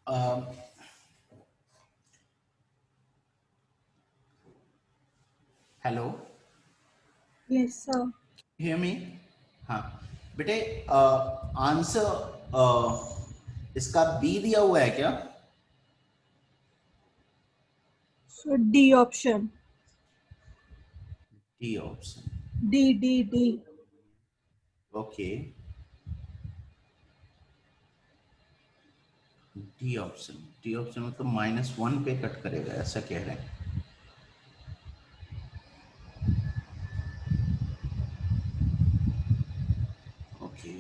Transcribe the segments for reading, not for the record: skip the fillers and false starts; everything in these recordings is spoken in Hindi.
Um, hello, Yes, sir. hear me? हाँ बेटे, आंसर इसका बी दिया हुआ है क्या? So D option. D option. D. Okay, D option मतलब -1 पे कट करेगा, ऐसा कह रहे हैं. Okay,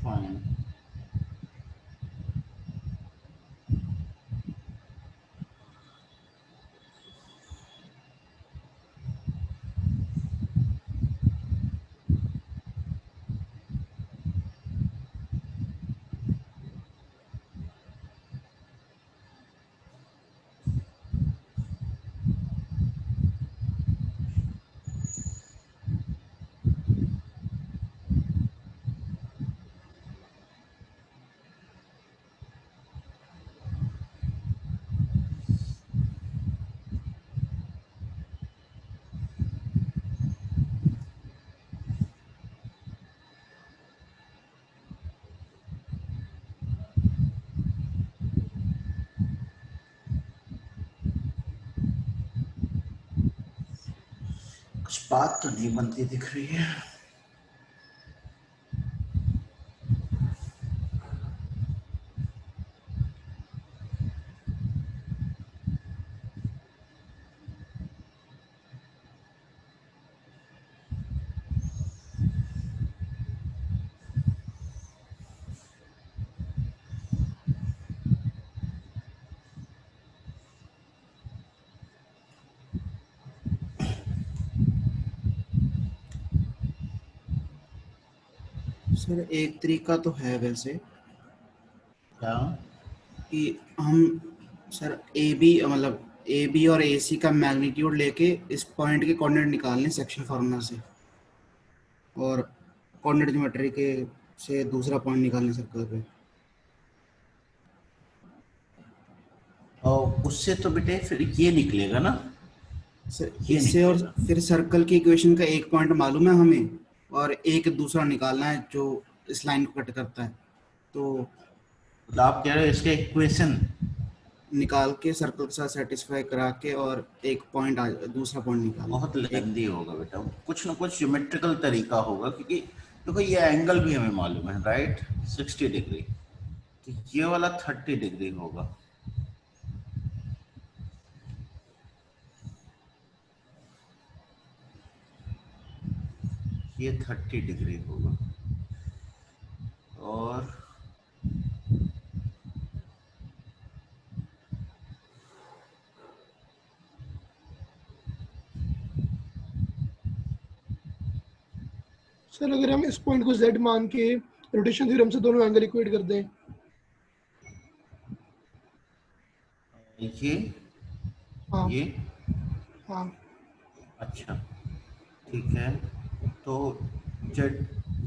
fine. कुछ बात तो नहीं बनती दिख रही है. सर एक तरीका तो है वैसे क्या? कि हम सर ए बी मतलब ए बी और ए सी का मैग्नीट्यूड लेके इस पॉइंट के कोऑर्डिनेट निकाल लें सेक्शन फार्मूला से, और कोऑर्डिनेट ज्योमेट्री के से दूसरा पॉइंट निकाल लें सर्कल पे. और उससे तो बेटे फिर ये निकलेगा ना, सर ये इससे और निकलेगा. फिर सर्कल की इक्वेशन का एक पॉइंट मालूम है हमें, और एक दूसरा निकालना है जो इस लाइन को कट करता है, तो मतलब आप कह रहे हो इसके इक्वेशन. निकाल के सर्कल के साथ सेटिस्फाई करा के और एक पॉइंट दूसरा पॉइंट निकालना बहुत है एक. लेंदी होगा बेटा, कुछ ना कुछ ज्योमेट्रिकल तरीका होगा, क्योंकि देखो ये एंगल भी हमें मालूम है, राइट? 60 डिग्री, तो ये वाला 30 डिग्री होगा. ये 30 डिग्री होगा. और सर अगर हम इस पॉइंट को z मान के रोटेशन थ्योरम से दोनों एंगल इक्वेट कर दें, ये हाँ ये हाँ अच्छा, ठीक है. तो जेड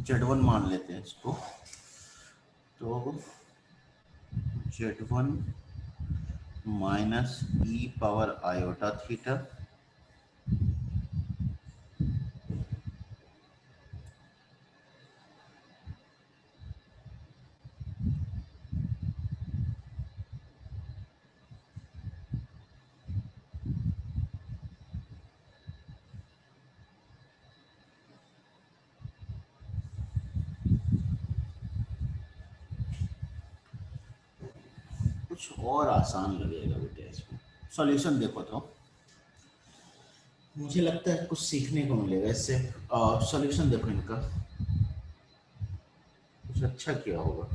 Z1 मान लेते हैं इसको. तो Z1 -e⁻i⁴ कुछ और आसान लगेगा बेटे इसमें. सॉल्यूशन देखो तो मुझे लगता है कुछ सीखने को मिलेगा इससे. सॉल्यूशन देखो इनका, कुछ अच्छा किया होगा.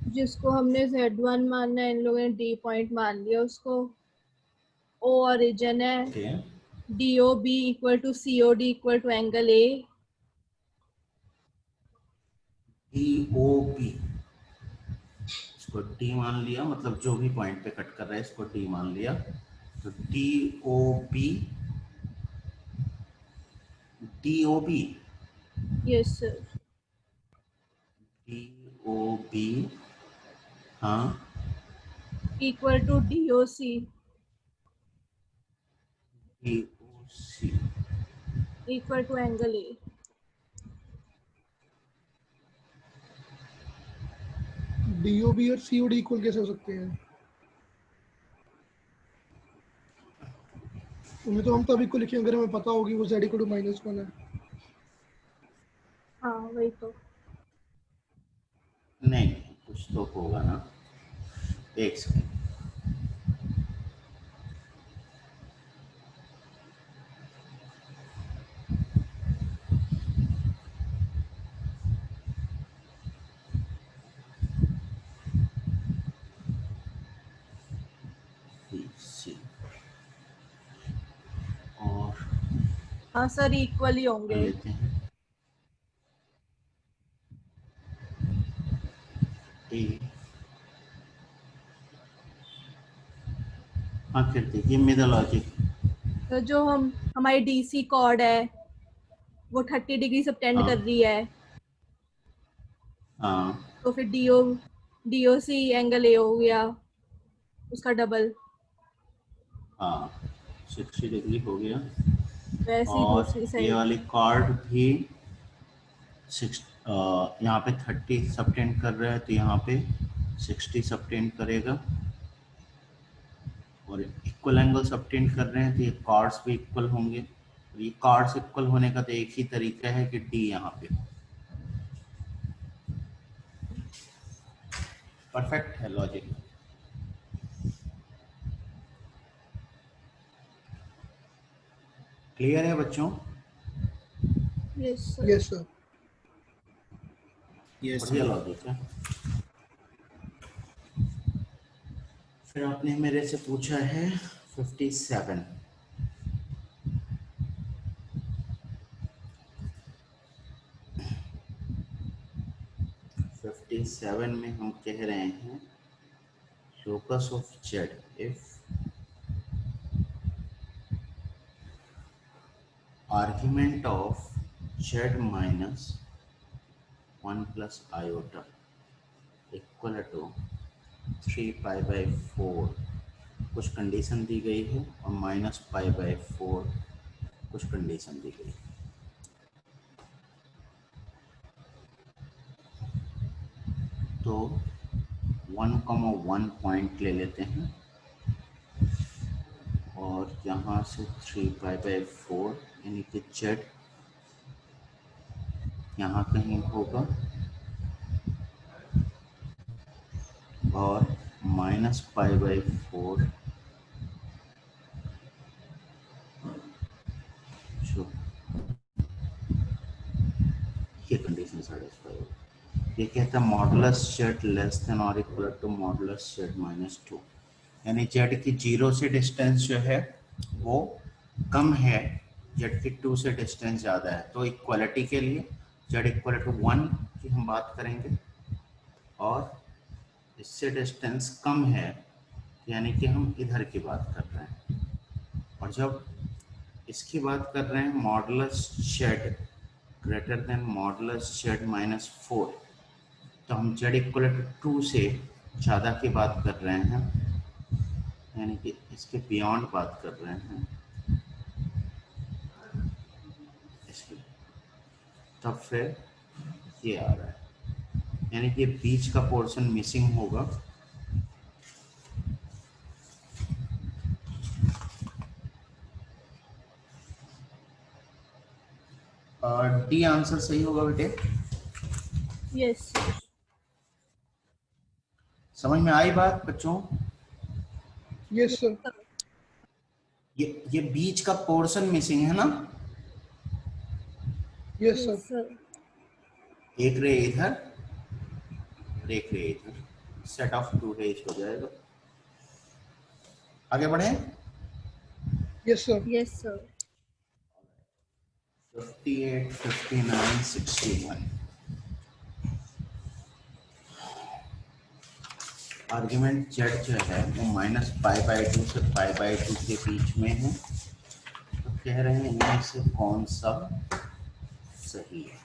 जिसको हमने Z1 मानना है, इन लोगों ने D पॉइंट मान लिया उसको। O ओरिजिन है, okay DOB equal to COD equal to angle A। DOB, इसको D मान लिया, मतलब जो भी पॉइंट पे कट कर रहा है इसको D मान लिया, तो DOB, DOB, yes sir. DOB, हाँ, equal to DOC DOC, equal to angle A। DOB और COD इक्वल कैसे हो सकते हैं? उन्हें तो हम तभी को लिखे अगर हमें पता होगी वो Z इक्वल टू -1 है। हाँ वही तो। नहीं कुछ तो होगा ना, एक सेकंड, BC और हाँ सर इक्वल ही होंगे। लेते हैं A, हाँ फिर देखिए मेथोलॉजिक, तो जो हमारी DC कॉर्ड है वो 30 डिग्री सबटेंड हाँ कर रही है, हाँ तो फिर DOC एंगल A हो गया उसका डबल। हाँ 60 डिग्री हो गया, वैसे ही और दूसरी ये साइड। वाली कार्ड भी 6, यहाँ पे 30 सबटेंड कर रहा है तो यहाँ पे 60 सबटेंड करेगा, और इक्वल एंगल सबटेंड कर रहे हैं तो ये कार्ड्स भी इक्वल होंगे, और ये कार्ड्स इक्वल होने का तो एक ही तरीका है कि D यहाँ पे परफेक्ट है लॉजिक। क्लियर है बच्चों? Yes sir. Yes sir. Yes बढ़िया सर। लॉजिक है। फिर आपने मेरे से पूछा है 57, में हम कह रहे हैं locus of Z if argument of Z minus 1 plus iota equal to 3 pi by 4, कुछ कंडीशन दी गई है, और माइनस पाई बाय 4 कुछ कंडीशन दी गई है। तो 1,1 पॉइंट ले लेते हैं, और यहाँ से 3 पाई बाय 4 यानी कि Z यहाँ कहीं होगा, और माइनस पाई बाय 4 जो ये कंडीशन सेटिस्फाई होगा। ये कहता है मॉडुलस Z लेस देन और equal to modulus Z minus 2, यानी Z की 0 से डिस्टेंस जो है वो कम है, Z की 2 से डिस्टेंस ज़्यादा है, तो इक्वलिटी के लिए Z इक्वल टू 1 की हम बात करेंगे, और इससे डिस्टेंस कम है यानी कि हम इधर की बात कर रहे हैं, और जब इसकी बात कर रहे हैं modulus Z greater than modulus Z minus 4, तो हम Z इक्वल टू 2 से ज़्यादा की बात कर रहे हैं, यानी कि इसके बियॉन्ड बात कर रहे हैं इसके, तब फिर ये आ रहा है, यानी कि बीच का पोर्शन मिसिंग होगा, डी आंसर सही होगा बेटे। Yes sir. समझ में आई बात बच्चों? Yes sir. ये बीच का पोर्शन मिसिंग है ना, यस यस सर। सर। एक रे इधर और एक रे इधर, सेट ऑफ टू है, हो जाएगा। आगे बढ़े। Yes sir. Yes, sir. 58, 59, 61। Argument Z जो है वो -π/2 से π/2 के बीच में है। तो कह रहे हैं इनमें से कौन सा सही है।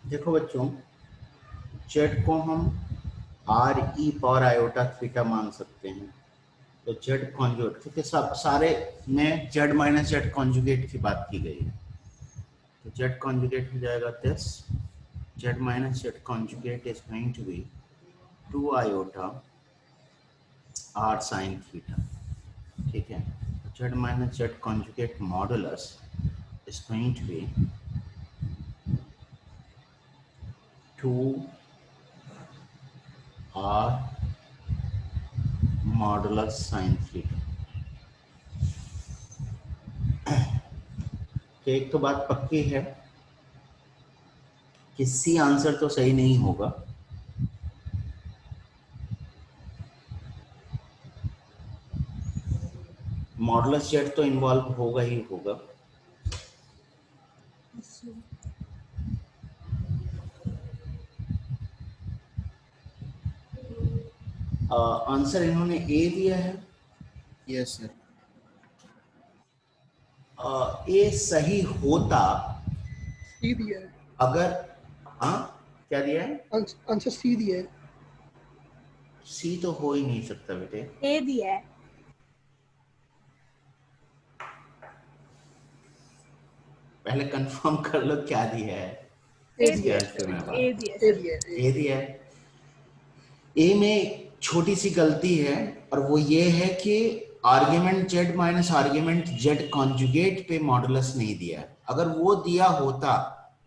देखो बच्चों, जेड को हम RE⁻I⁴ मान सकते हैं। तो जेड कॉन्जुगेट, क्योंकि सब सारे में जेड माइनस जेड कॉन्जुगेट की बात की गई है, तो जेड कॉन्जुगेट हो जाएगा this, z minus z conjugate is going to be 2i r sin theta. ठीक है, z minus z conjugate modulus is going to be 2r modulus sin theta. तो एक तो बात पक्की है कि सी आंसर तो सही नहीं होगा। मॉडुलस जेड तो इन्वॉल्व होगा ही होगा। Yes, sir. आंसर इन्होंने ए दिया है। Yes sir. ए सही होता सी दिया है, अगर, हाँ क्या दिया है, आंसर सी दिया है। सी तो हो ही नहीं सकता बेटे। A दिया है। पहले कंफर्म कर लो क्या दिया है। ए A दिया दिया है, है, इसके sir. में बात। A दिया है, ए sir. दिया है, ए दिया है। ए में छोटी सी गलती है, और वो ये है कि argument Z minus argument Z conjugate पे मॉडुलस नहीं दिया है। अगर वो दिया होता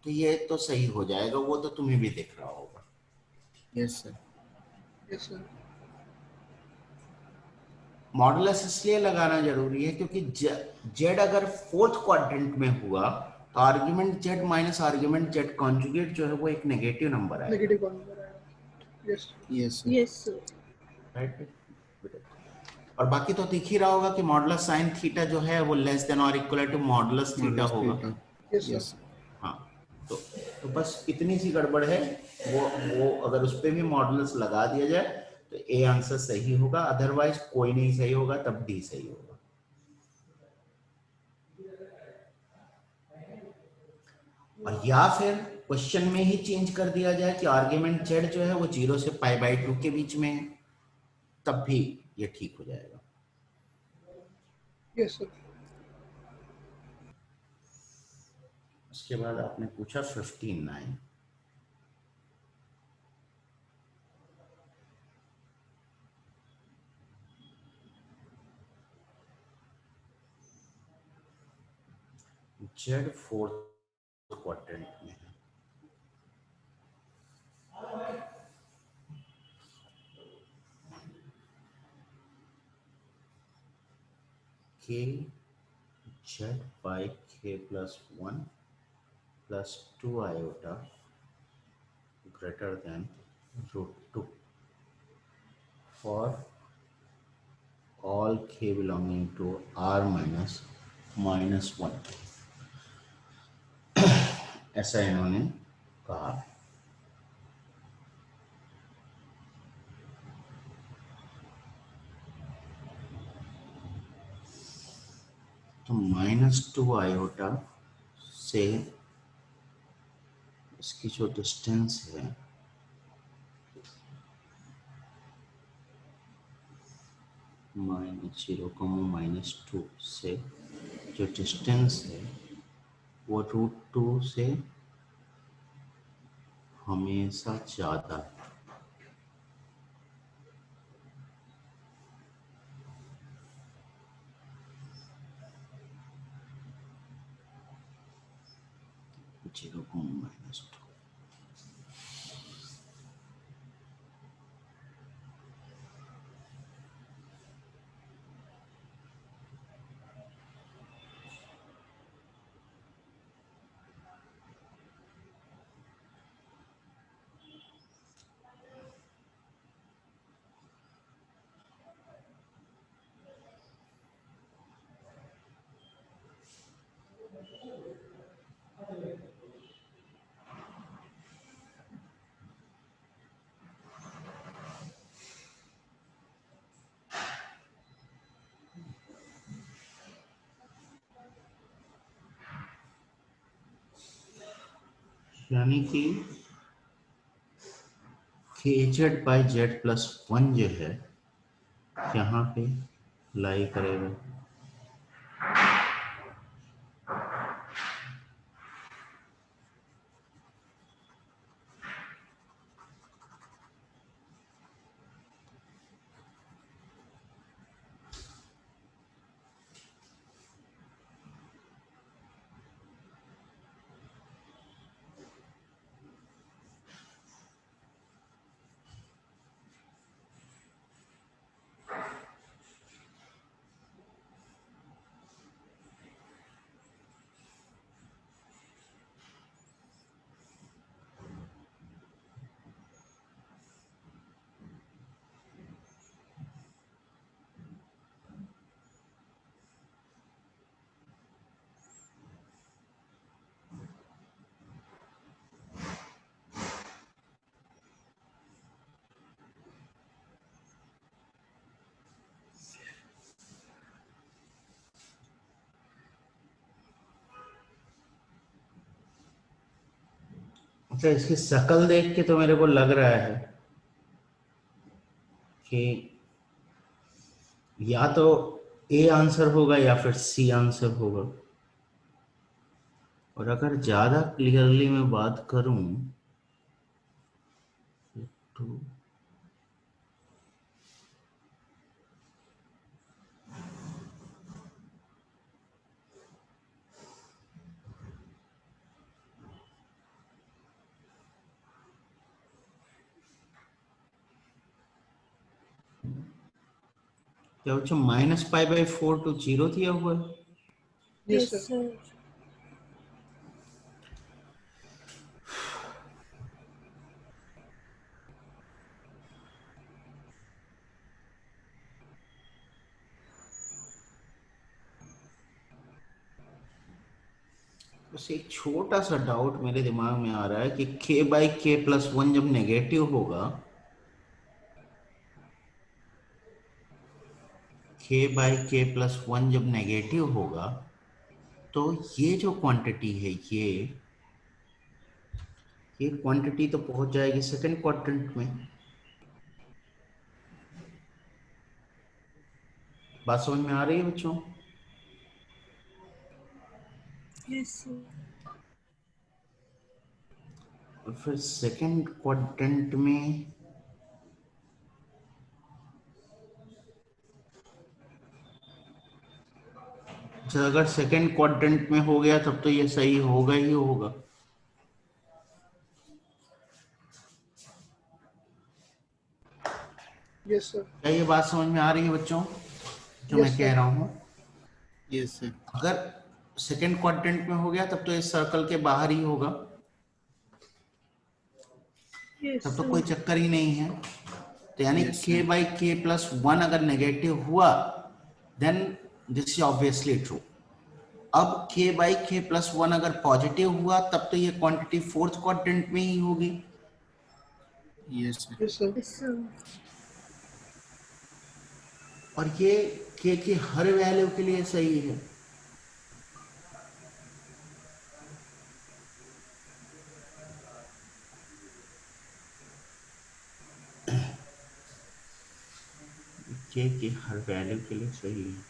तो ये तो सही हो जाएगा, वो तो तुम्हें भी दिख रहा होगा। Yes sir. Yes sir. Modulus इसलिए लगाना जरूरी है क्योंकि जेड अगर फोर्थ क्वाड्रेंट में हुआ तो argument Z minus argument Z conjugate जो है वो एक नेगेटिव नंबर आएगा। नेगेटिव कौन नंबर आएगा। Yes. Yes sir. Yes, sir. Right. और बाकी तो दिख ही रहा होगा कि मॉडुलस साइन थीटा जो है वो लेस देन और equal to modulus theta modulus होगा। थीटा। Yes yes sir. हाँ, तो बस इतनी सी गड़बड़ है। वो अगर उस पे भी मॉडुलस लगा दिया जाए तो ए आंसर सही होगा, अदरवाइज कोई नहीं सही होगा, तब डी सही होगा। और या फिर क्वेश्चन में ही चेंज कर दिया जाए कि आर्ग्यूमेंट जेड जो है वो 0 से π/2 के बीच में है, तब भी ये ठीक हो जाएगा। Yes sir. उसके बाद आपने पूछा 59। जेड फोर्थ क्वाड्रेंट में है। के जेड बाई के plus 1 plus 2 iota greater than √2 for all k belonging to r minus -1, ऐसा इन्होंने कहा। तो -2 आयोटा से इसकी जो डिस्टेंस है -0, -2 से जो डिस्टेंस है वो √2 से हमेशा ज़्यादा है। -2 यानी कि kz/z+1 जो है यहाँ पे लाई करेगा। अच्छा, इसकी शक्ल देख के तो मेरे को लग रहा है कि या तो ए आंसर होगा या फिर सी आंसर होगा। और अगर ज्यादा क्लियरली मैं बात करूं तो क्या बच्चों -π/4 to 0 दिया हुआ है। Yes yes sir. सर। बस एक छोटा सा डाउट मेरे दिमाग में आ रहा है कि k/k+1 जब नेगेटिव होगा, k/k+1 जब नेगेटिव होगा तो ये जो क्वांटिटी है ये क्वांटिटी तो पहुंच जाएगी सेकंड क्वाड्रेंट में। बात समझ में आ रही है बच्चों? Yes sir. और फिर सेकंड क्वाड्रेंट में अच्छा, अगर सेकंड क्वाड्रेंट में हो गया तब तो ये सही होगा ही होगा। Yes sir. क्या ये बात समझ में आ रही है बच्चों जो मैं यस कह सर। रहा हूँ? Yes sir. अगर सेकंड क्वाड्रेंट में हो गया तब तो इस सर्कल के बाहर ही होगा, यस तब तो सर। कोई चक्कर ही नहीं है। तो यानी यस सर। k/k+1 अगर नेगेटिव हुआ then this is obviously true. अब k/k+1 अगर पॉजिटिव हुआ तब तो ये क्वांटिटी फोर्थ क्वाड्रेंट में ही होगी। Yes sir. Yes sir. Yes sir. और ये k की हर वैल्यू के लिए सही है। के की हर वैल्यू के लिए सही है।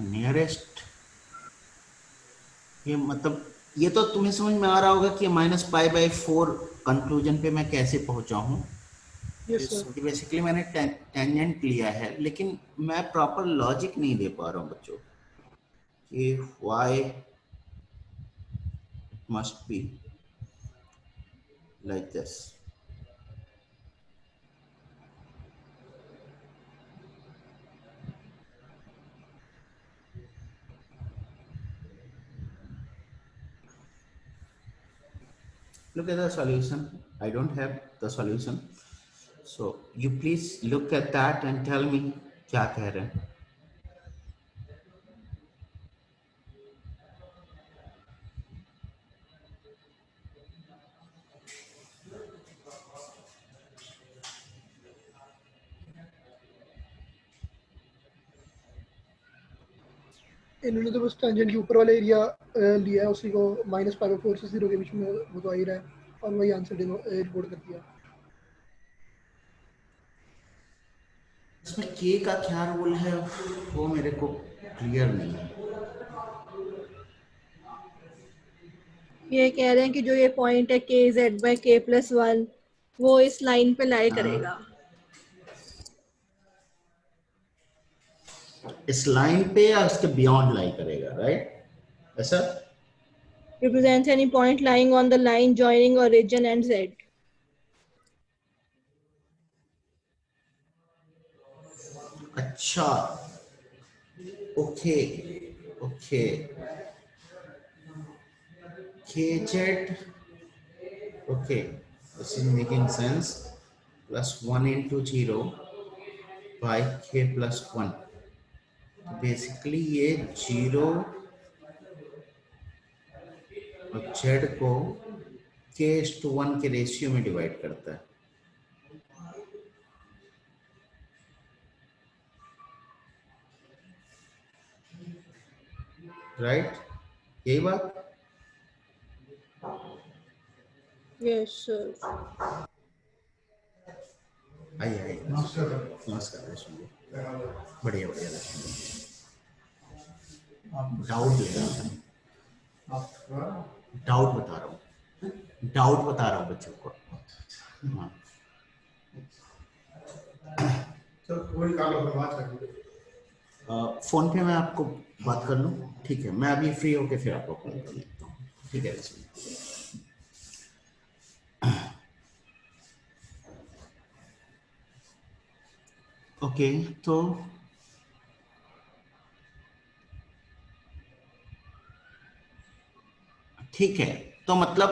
नियरेस्ट, ये मतलब ये तो तुम्हें समझ में आ रहा होगा कि -π/4 कंक्लूजन पे मैं कैसे पहुंचा हूं। Yes Yes, sir. sir. कि बेसिकली मैंने टेंजेंट लिया है, लेकिन मैं प्रॉपर लॉजिक नहीं दे पा रहा हूं बच्चों कि why must be like this. Look at the solution. I don't have the solution, so you please look at that and tell me क्या कह रहे हैं। इन्होंने तो बस टेंजेंट के ऊपर वाला एरिया लिया है, उसी को -π/4 से 0 के बीच में वो तो आ ही रहा है, और वही आंसर रिपोर्ट कर दिया। इसमें के का क्या रोल है वो मेरे को क्लियर नहीं है। ये कह रहे हैं कि जो ये पॉइंट है kz/k+1 वो इस लाइन पे लाई करेगा। इस लाइन पे या उसके बियॉन्ड लाई करेगा, राइट? ऐसा Represents any point lying on the line joining origin and z. अच्छा, okay okay, kz, okay, this is making sense, +1 into 0 by k+1। तो बेसिकली ये 0 और z को k/1 के रेशियो में डिवाइड करता है, राइट? यही बात। Yes, sir. आइए आइए, नमस्कार रश्मि जी। बढ़िया बढ़िया रश्मि जी। डाउट ले रहा था, डाउट बता रहा हूँ, डाउट बता रहा हूँ बच्चों को। हाँ, फोन पे मैं आपको बात कर लूँ, ठीक है? मैं अभी फ्री होके फिर आपको कॉल कर लेता हूँ, ठीक है रश्मि? ओके, तो ठीक है, तो मतलब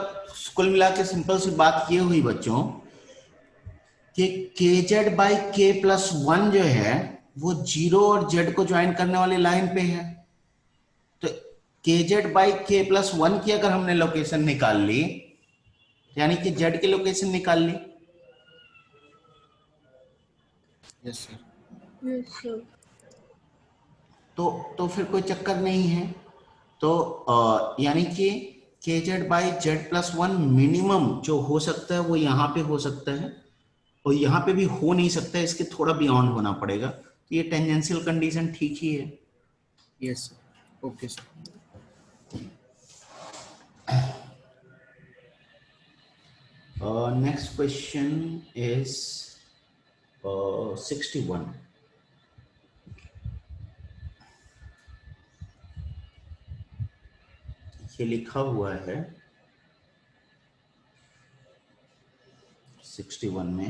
कुल मिला के सिंपल सी बात ये हुई बच्चों कि kz/k+1 जो है वो 0 और z को ज्वाइन करने वाली लाइन पे है। तो kz/k+1 की अगर हमने लोकेशन निकाल ली, यानी कि z की लोकेशन निकाल ली, Yes, sir. Yes, sir. तो फिर कोई चक्कर नहीं है। तो यानी कि kz/z+1 मिनिमम जो हो सकता है वो यहाँ पे हो सकता है, और यहाँ पे भी हो नहीं सकता है, इसके थोड़ा बियॉन्ड होना पड़ेगा। तो ये टेंजेंशियल कंडीशन ठीक ही है। Yes, sir. Okay, sir. Next question is 61. ये लिखा हुआ है 61 में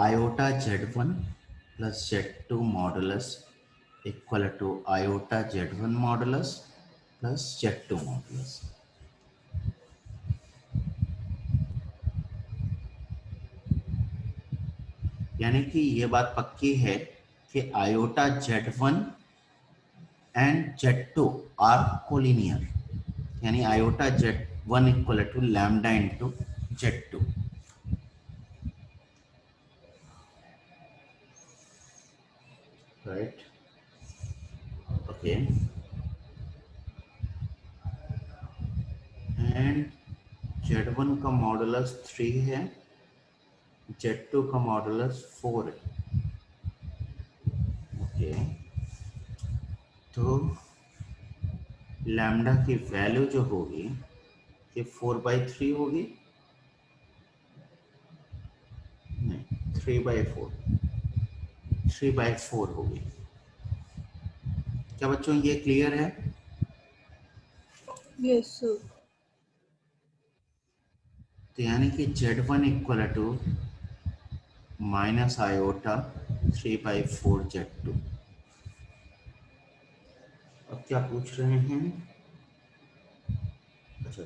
iota z1 plus z2 modulus equal to iota z1 modulus plus z2 modulus। यानी कि ये बात पक्की है कि iota z1 and z2 are collinear, यानी iota z1 equal to lambda into z2। Right, okay, and Z1 का मॉडुलस 3 है, Z2 का मॉडुलस 4 है, ओके। तो लैम्डा की वैल्यू जो होगी ये 4/3 होगी, नहीं 3/4, 3/4 होगी। क्या बच्चों ये क्लियर है? Yes sir. तो यानी कि Z1 equal to minus iota 3/4 Z2। अब क्या पूछ रहे हैं? अच्छा,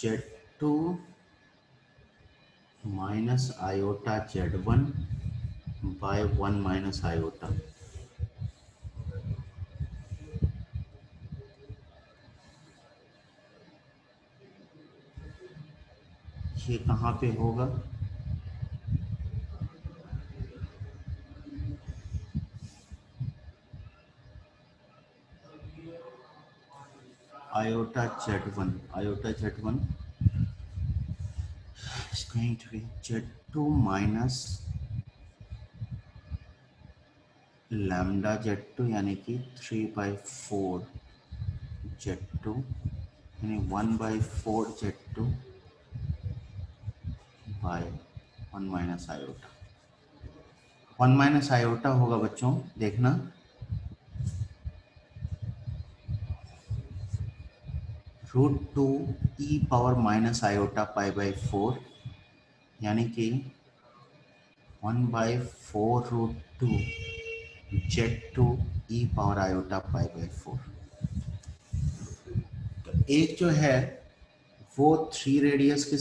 Z2 minus iota Z1 by 1 minus iota. ये कहाँ पे होगा? Iota Z1, iota Z1 is going to be Z2 minus lambda Z2 यानी कि 3/4 Z2 यानी 1/4 Z2 by 1 minus iota. 1 minus iota होगा बच्चों, देखना √2 e पावर माइनस आयोटा π/4 यानी कि 1/4 √2 Z2 e पावर आयोटा π/4। तो एक जो है वो 3 रेडियस के